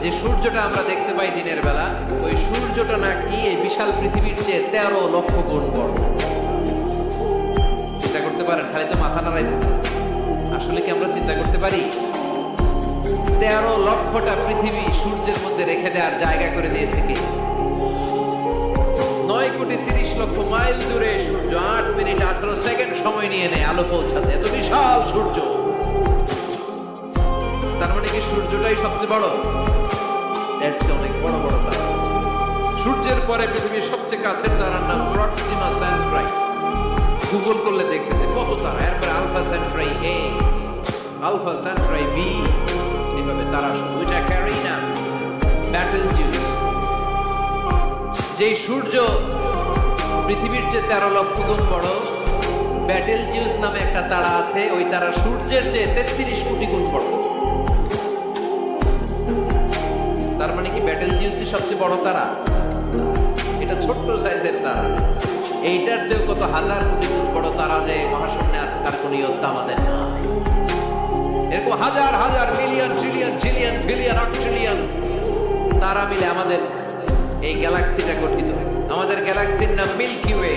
যে সূর্যটা আমরা দেখতে পাই দিনের বেলা, ওই সূর্যটা নাকি এই বিশাল পৃথিবীর চেয়ে 13 লক্ষ গুণ বড়। চিন্তা করতে পারেন? খালি তো মাথা নাড়াইতেছে। আসলে কি আমরা চিন্তা করতে পারি? 13 লক্ষটা পৃথিবী সূর্যের মধ্যে রেখে দেওয়ার জায়গা করে দিয়েছে কে? 9,30,00,000 মাইল দূরে সূর্য 8 মিনিট 18 সেকেন্ড সময় নিয়ে নেয় আলো পৌঁছাতে। এত বিশাল সূর্য। তার মানে কি সূর্যটাই সবচেয়ে বড়? এর চেয়ে অনেক বড় বড় তারা আছে। সূর্যের পরে পৃথিবীর সবচেয়ে কাছের তারার নাম প্রক্সিমা সেন্ট্রাই। গুগল করলে দেখবে যে কত তারা। এরপরে আলফা সেন্ট্রাই এ, আলফা সেন্ট্রাই বি, এভাবে তারা দুইটা ক্যারিনা, ব্যাটেল জিউস। যে সূর্য পৃথিবীর চেয়ে 13 লক্ষ গুণ বড়, ব্যাটেল জিউস নামে একটা তারা আছে। ওই তারা সূর্যের চেয়ে 33 কোটি গুণ বড়। তার মানে কি ব্যাটেল জিউসই সবচেয়ে বড় তারা? এটা ছোট্ট সাইজের তারা। এইটার চেয়ে কত হাজার কোটি গুণ বড় তারা যে মহাশূন্যে আছে, তার কোনো ইয়ত্তা আমাদের না। এরকম হাজার হাজার million trillion zillion billion octillion তারা মিলে আমাদের এই গ্যালাক্সিটা গঠিত। আমাদের গ্যালাক্সির নাম মিল্কি ওয়ে।